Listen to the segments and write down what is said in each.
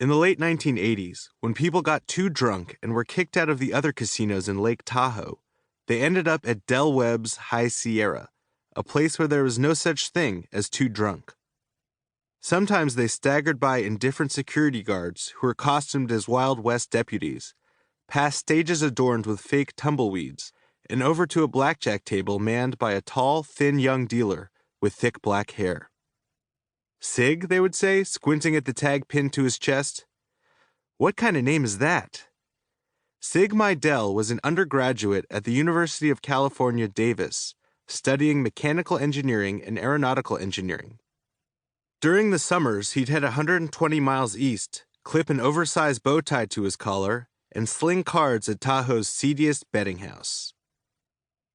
In the late 1980s, when people got too drunk and were kicked out of the other casinos in Lake Tahoe, they ended up at Del Webb's High Sierra, a place where there was no such thing as too drunk. Sometimes they staggered by indifferent security guards who were costumed as Wild West deputies, past stages adorned with fake tumbleweeds, and over to a blackjack table manned by a tall, thin young dealer with thick black hair. Sig, they would say, squinting at the tag pinned to his chest. What kind of name is that? Sig Meidel was an undergraduate at the University of California, Davis, studying mechanical engineering and aeronautical engineering. During the summers, he'd head 120 miles east, clip an oversized bow tie to his collar, and sling cards at Tahoe's seediest betting house.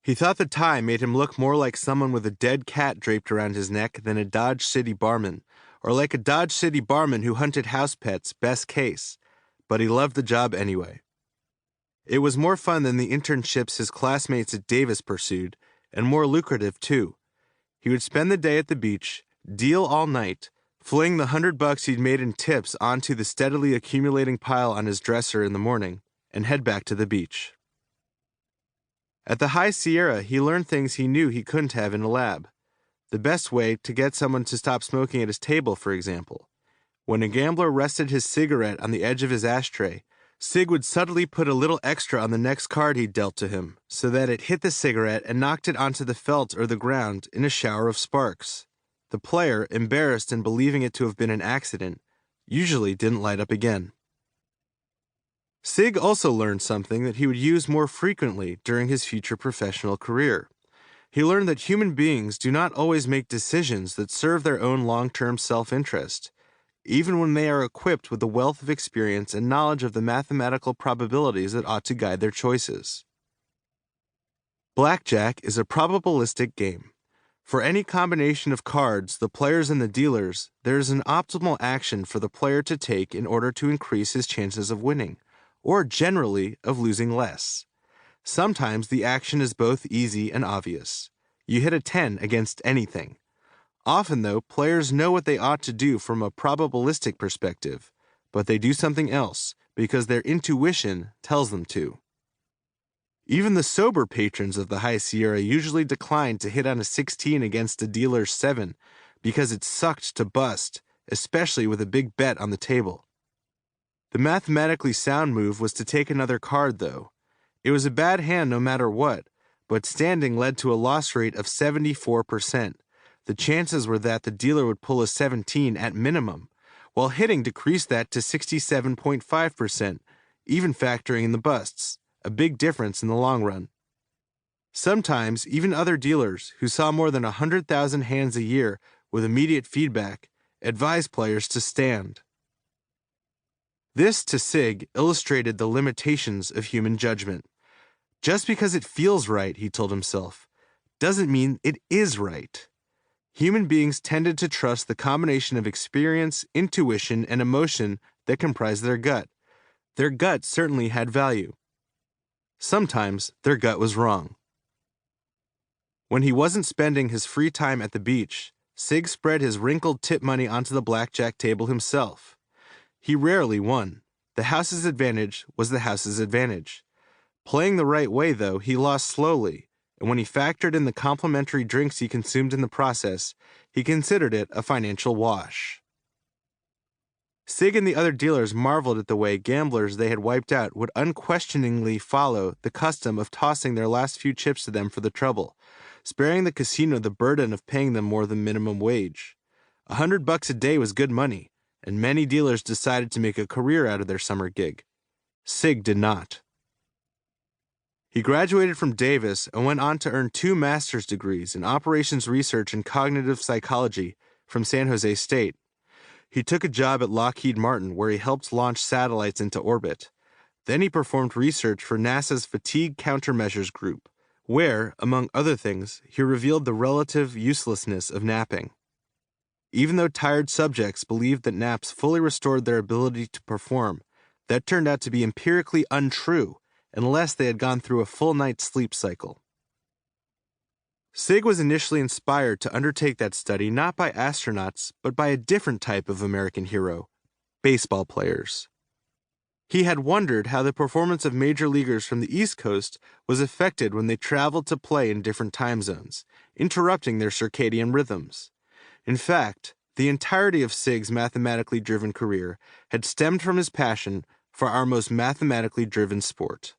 He thought the tie made him look more like someone with a dead cat draped around his neck than a Dodge City barman, or like a Dodge City barman who hunted house pets, best case, but he loved the job anyway. It was more fun than the internships his classmates at Davis pursued, and more lucrative too. He would spend the day at the beach, deal all night, fling the $100 he'd made in tips onto the steadily accumulating pile on his dresser in the morning, and head back to the beach. At the High Sierra, he learned things he knew he couldn't have in a lab. The best way to get someone to stop smoking at his table, for example. When a gambler rested his cigarette on the edge of his ashtray, Sig would subtly put a little extra on the next card he'd dealt to him, so that it hit the cigarette and knocked it onto the felt or the ground in a shower of sparks. The player, embarrassed and believing it to have been an accident, usually didn't light up again. Sig also learned something that he would use more frequently during his future professional career. He learned that human beings do not always make decisions that serve their own long-term self-interest, even when they are equipped with the wealth of experience and knowledge of the mathematical probabilities that ought to guide their choices. Blackjack is a probabilistic game. For any combination of cards, the players and the dealers, there is an optimal action for the player to take in order to increase his chances of winning, or generally of losing less. Sometimes the action is both easy and obvious. You hit a 10 against anything. Often, though, players know what they ought to do from a probabilistic perspective, but they do something else because their intuition tells them to. Even the sober patrons of the High Sierra usually decline to hit on a 16 against a dealer's 7 because it sucked to bust, especially with a big bet on the table. The mathematically sound move was to take another card, though. It was a bad hand no matter what, but standing led to a loss rate of 74%. The chances were that the dealer would pull a 17 at minimum, while hitting decreased that to 67.5%, even factoring in the busts, a big difference in the long run. Sometimes, even other dealers, who saw more than 100,000 hands a year with immediate feedback, advised players to stand. This, to Sig, illustrated the limitations of human judgment. Just because it feels right, he told himself, doesn't mean it is right. Human beings tended to trust the combination of experience, intuition, and emotion that comprised their gut. Their gut certainly had value. Sometimes their gut was wrong. When he wasn't spending his free time at the beach, Sig spread his wrinkled tip money onto the blackjack table himself. He rarely won. The house's advantage was the house's advantage. Playing the right way, though, he lost slowly, and when he factored in the complimentary drinks he consumed in the process, he considered it a financial wash. Sig and the other dealers marveled at the way gamblers they had wiped out would unquestioningly follow the custom of tossing their last few chips to them for the trouble, sparing the casino the burden of paying them more than minimum wage. $100 a day was good money, and many dealers decided to make a career out of their summer gig. Sig did not. He graduated from Davis and went on to earn 2 master's degrees in operations research and cognitive psychology from San Jose State. He took a job at Lockheed Martin where he helped launch satellites into orbit. Then he performed research for NASA's Fatigue Countermeasures Group, where, among other things, he revealed the relative uselessness of napping. Even though tired subjects believed that naps fully restored their ability to perform, that turned out to be empirically untrue unless they had gone through a full night's sleep cycle. Sig was initially inspired to undertake that study not by astronauts, but by a different type of American hero, baseball players. He had wondered how the performance of major leaguers from the East Coast was affected when they traveled to play in different time zones, interrupting their circadian rhythms. In fact, the entirety of Sig's mathematically driven career had stemmed from his passion for our most mathematically driven sport.